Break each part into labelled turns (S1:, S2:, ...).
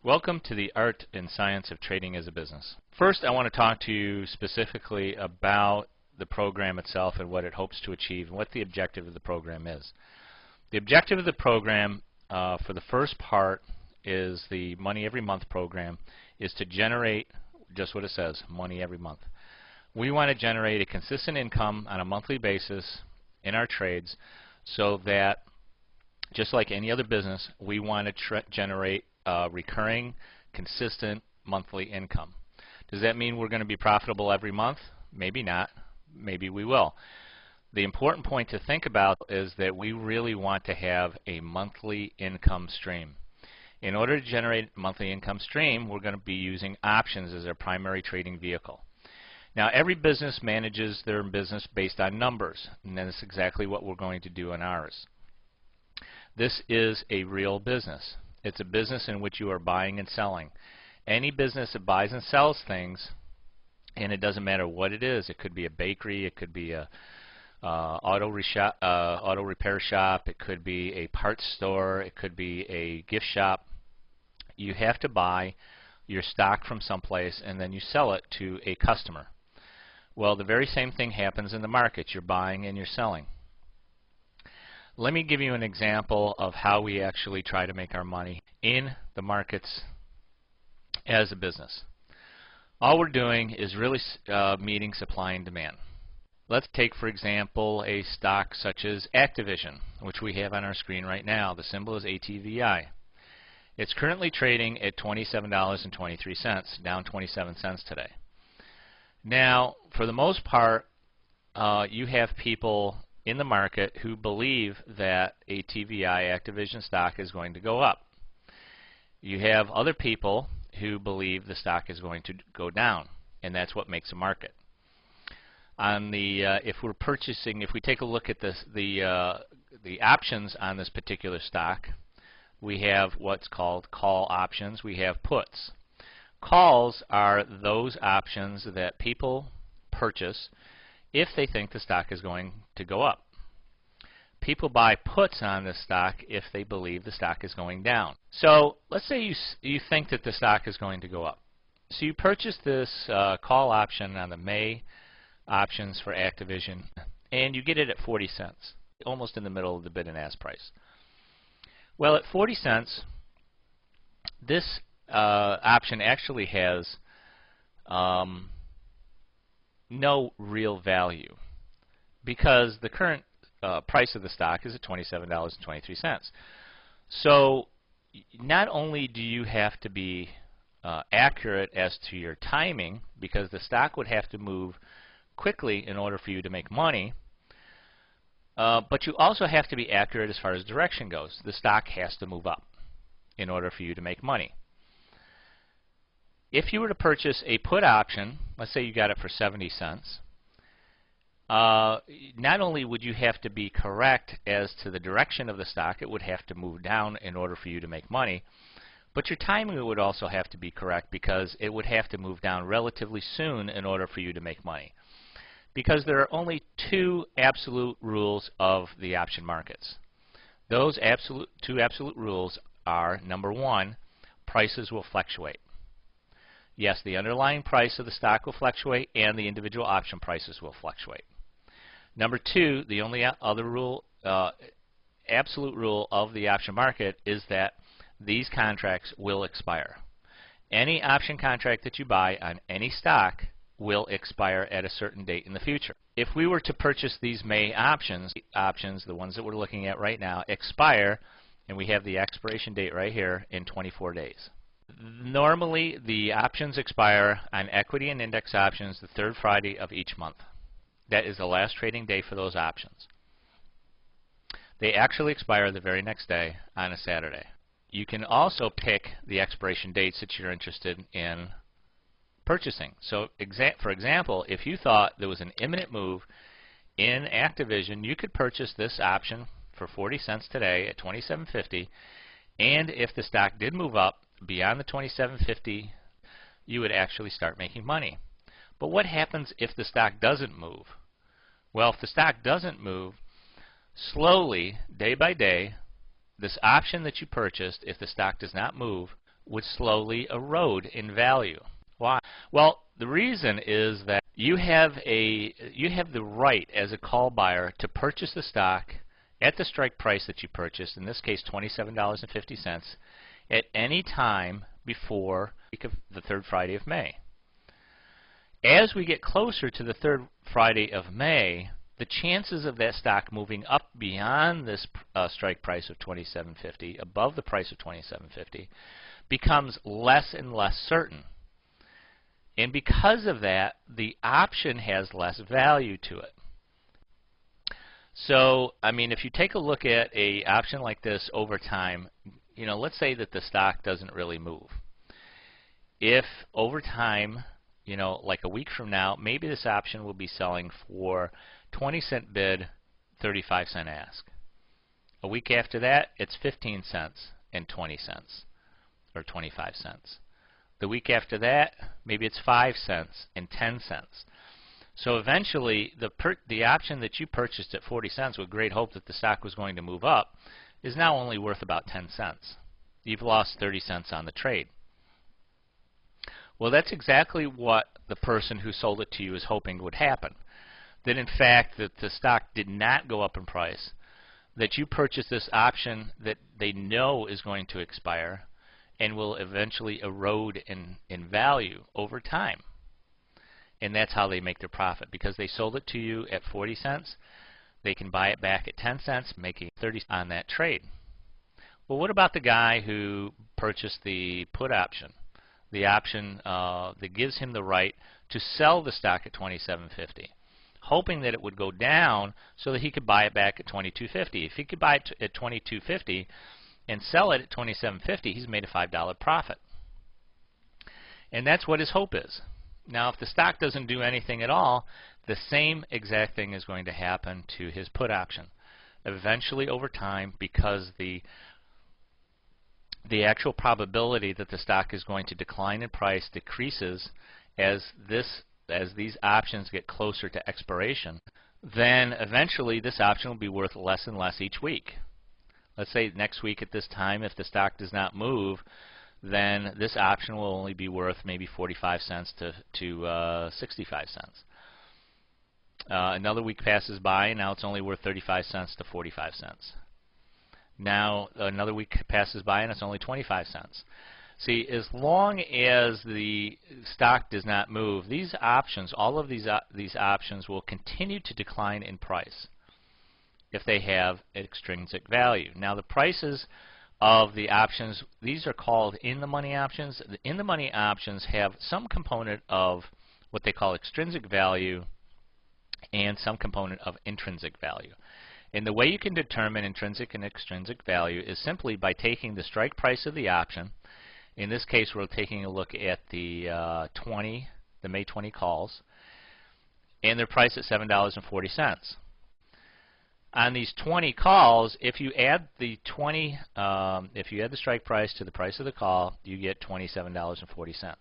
S1: Welcome to the art and science of trading as a business. First, I want to talk to you specifically about the program itself and what it hopes to achieve and what the objective of the program is. The objective of the program for the first part is the Money Every Month program is to generate just what it says, money every month. We want to generate a consistent income on a monthly basis in our trades so that just like any other business, we want to generate recurring, consistent monthly income. Does that mean we're going to be profitable every month? Maybe not. Maybe we will. The important point to think about is that we really want to have a monthly income stream. In order to generate a monthly income stream, we're going to be using options as our primary trading vehicle. Now, every business manages their business based on numbers, and that's exactly what we're going to do in ours. This is a real business. It's a business in which you are buying and selling. Any business that buys and sells things, and it doesn't matter what it is, it could be a bakery, it could be a auto repair shop, it could be a parts store, it could be a gift shop. You have to buy your stock from someplace and then you sell it to a customer. Well, the very same thing happens in the market. You're buying and you're selling. Let me give you an example of how we actually try to make our money in the markets as a business. All we're doing is really meeting supply and demand. Let's take, for example, a stock such as Activision, which we have on our screen right now. The symbol is ATVI. It's currently trading at $27.23, down 27 cents today. Now, for the most part, you have people in the market who believe that ATVI, Activision stock, is going to go up. You have other people who believe the stock is going to go down, and that's what makes a market. On the if we take a look at the options on this particular stock, we have what's called call options. We have puts. Calls are those options that people purchase if they think the stock is going to go up. People buy puts on this stock if they believe the stock is going down. So let's say you think that the stock is going to go up. So you purchase this call option on the May options for Activision, and you get it at 40 cents, almost in the middle of the bid and ask price. Well, at 40 cents, this option actually has no real value because the current price of the stock is at $27.23. So not only do you have to be accurate as to your timing, because the stock would have to move quickly in order for you to make money, but you also have to be accurate as far as direction goes. The stock has to move up in order for you to make money. If you were to purchase a put option, let's say you got it for 70 cents, not only would you have to be correct as to the direction of the stock, it would have to move down in order for you to make money, but your timing would also have to be correct because it would have to move down relatively soon in order for you to make money. Because there are only two absolute rules of the option markets. Those two absolute rules are, number one, prices will fluctuate. Yes, the underlying price of the stock will fluctuate and the individual option prices will fluctuate. Number two, the only other rule, absolute rule of the option market is that these contracts will expire. Any option contract that you buy on any stock will expire at a certain date in the future. If we were to purchase these May options, the ones that we're looking at right now, expire, and we have the expiration date right here, in 24 days. Normally, the options expire on equity and index options the third Friday of each month. That is the last trading day for those options. They actually expire the very next day on a Saturday. You can also pick the expiration dates that you're interested in purchasing. So, for example, if you thought there was an imminent move in Activision, you could purchase this option for 40 cents today at $27.50, and if the stock did move up beyond the $27.50, you would actually start making money. But what happens if the stock doesn't move? Well, if the stock doesn't move, slowly, day by day, this option that you purchased, if the stock does not move, would slowly erode in value. Why? Well, the reason is that you have the right as a call buyer to purchase the stock at the strike price that you purchased, in this case $27.50, at any time before the third Friday of May. As we get closer to the third Friday of May, the chances of that stock moving up beyond this strike price of $27.50, above the price of $27.50, becomes less and less certain. And because of that, the option has less value to it. So, I mean, if you take a look at an option like this over time, you know, let's say that the stock doesn't really move. If over time, you know, like a week from now, maybe this option will be selling for 20-cent bid, 35-cent ask. A week after that, it's 15 cents and 20 cents, or 25 cents. The week after that, maybe it's 5 cents and 10 cents. So eventually, the option that you purchased at 40 cents with great hope that the stock was going to move up is now only worth about 10 cents. You've lost 30 cents on the trade. Well, that's exactly what the person who sold it to you is hoping would happen. That in fact, that the stock did not go up in price, that you purchased this option that they know is going to expire and will eventually erode in value over time. And that's how they make their profit. Because they sold it to you at 40 cents, they can buy it back at 10 cents, making 30 on that trade. Well, what about the guy who purchased the put option? The option that gives him the right to sell the stock at $27.50, hoping that it would go down so that he could buy it back at $22.50. If he could buy it at $22.50 and sell it at $27.50, he's made a $5 profit. And that's what his hope is. Now, if the stock doesn't do anything at all, the same exact thing is going to happen to his put option. Eventually, over time, because the actual probability that the stock is going to decline in price decreases as these options get closer to expiration, then eventually this option will be worth less and less each week. Let's say next week at this time, if the stock does not move, then this option will only be worth maybe 45 cents to 65 cents. Another week passes by, and now it's only worth 35 cents to 45 cents. Now another week passes by, and it's only 25 cents. See, as long as the stock does not move, these options, all of these options will continue to decline in price if they have extrinsic value. Now the prices of the options, these are called in-the-money options. The in-the-money options have some component of what they call extrinsic value and some component of intrinsic value. And the way you can determine intrinsic and extrinsic value is simply by taking the strike price of the option. In this case, we're taking a look at the May 20 calls, and they're priced at $7.40. On these 20 calls, if you add the strike price to the price of the call, you get $27.40.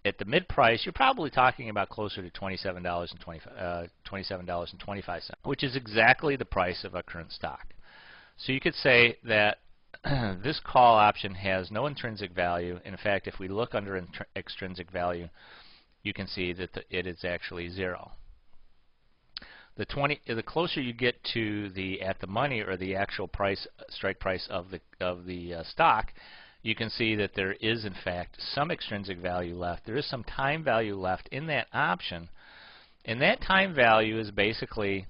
S1: At the mid price, you're probably talking about closer to $27.25, which is exactly the price of a current stock. So you could say that this call option has no intrinsic value. In fact, if we look under extrinsic value, you can see that it is actually 0. The closer you get to the at the money or the actual price, strike price of the stock, you can see that there is in fact some extrinsic value left. There is some time value left in that option, and that time value is basically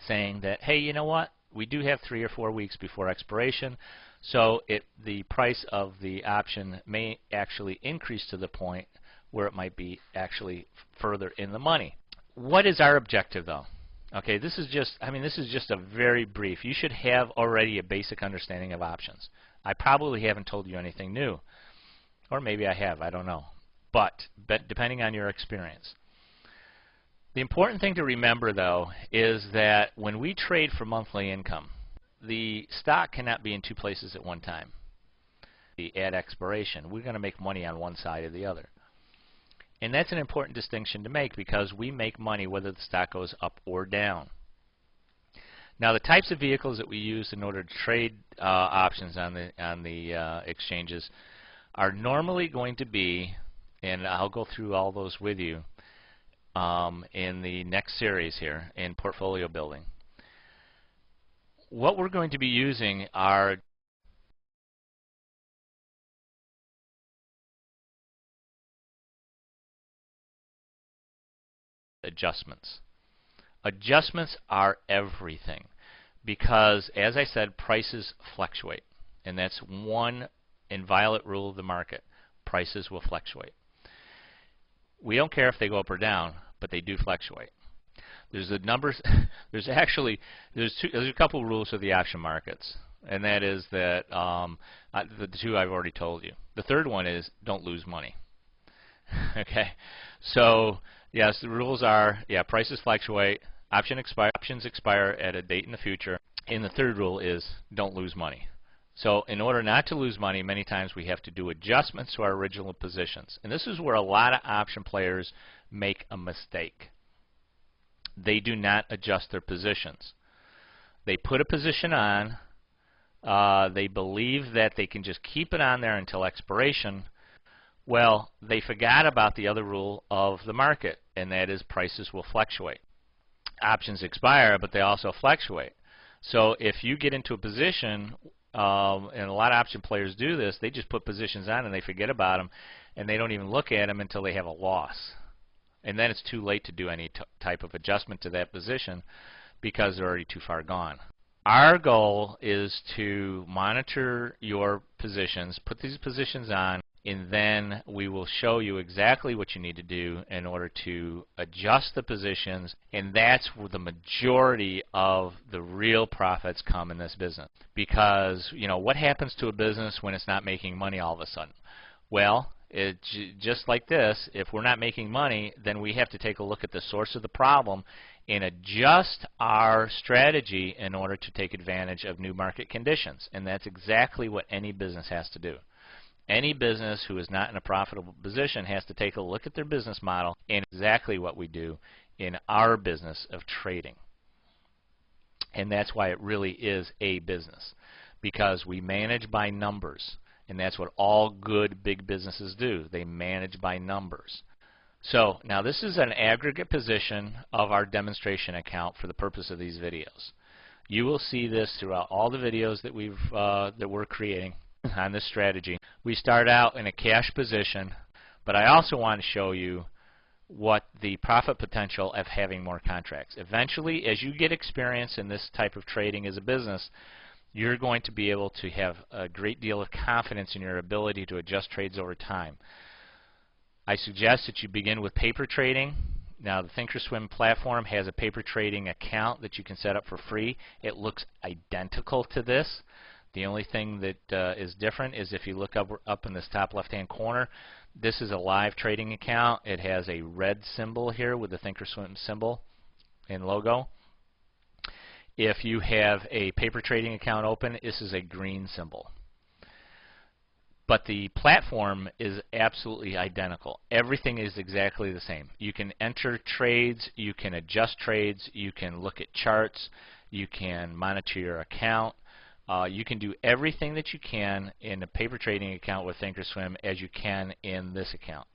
S1: saying that, hey, you know what? We do have 3 or 4 weeks before expiration, so the price of the option may actually increase to the point where it might be actually further in the money. What is our objective, though? Okay, this is just a very brief. You should have already a basic understanding of options. I probably haven't told you anything new, or maybe I have, I don't know. But depending on your experience. The important thing to remember, though, is that when we trade for monthly income, the stock cannot be in 2 places at one time. At expiration, we're going to make money on one side or the other. And that's an important distinction to make because we make money whether the stock goes up or down. Now the types of vehicles that we use in order to trade options on the exchanges are normally going to be, and I'll go through all those with you in the next series here in portfolio building. What we're going to be using are adjustments. Adjustments are everything because, as I said, prices fluctuate, and that's one inviolate rule of the market. Prices will fluctuate. We don't care if they go up or down, but they do fluctuate. There's the numbers. there's a couple rules of the option markets, and that is that the two I've already told you. The third one is don't lose money. Okay, so yes, the rules are prices fluctuate, options expire at a date in the future, and the third rule is don't lose money. So in order not to lose money, many times we have to do adjustments to our original positions, and this is where a lot of option players make a mistake. They do not adjust their positions. They put a position on, they believe that they can just keep it on there until expiration. Well, they forgot about the other rule of the market, and that is prices will fluctuate. Options expire, but they also fluctuate. So if you get into a position, and a lot of option players do this, they just put positions on and they forget about them, and they don't even look at them until they have a loss. And then it's too late to do any type of adjustment to that position because they're already too far gone. Our goal is to monitor your positions, put these positions on, and then we will show you exactly what you need to do in order to adjust the positions, and that's where the majority of the real profits come in this business. Because, you know, what happens to a business when it's not making money all of a sudden? Well, just like this, if we're not making money, then we have to take a look at the source of the problem and adjust our strategy in order to take advantage of new market conditions. And that's exactly what any business has to do. Any business who is not in a profitable position has to take a look at their business model, and exactly what we do in our business of trading. And that's why it really is a business, because we manage by numbers. And that's what all good big businesses do. They manage by numbers. So now this is an aggregate position of our demonstration account for the purpose of these videos. You will see this throughout all the videos that we're creating on this strategy. We start out in a cash position, but I also want to show you what the profit potential of having more contracts. Eventually, as you get experience in this type of trading as a business, you're going to be able to have a great deal of confidence in your ability to adjust trades over time. I suggest that you begin with paper trading. Now, the Thinkorswim platform has a paper trading account that you can set up for free. It looks identical to this. The only thing that is different is if you look up in this top left-hand corner, this is a live trading account. It has a red symbol here with the Thinkorswim symbol and logo. If you have a paper trading account open, this is a green symbol. But the platform is absolutely identical. Everything is exactly the same. You can enter trades, you can adjust trades, you can look at charts, you can monitor your account. You can do everything that you can in a paper trading account with Thinkorswim as you can in this account.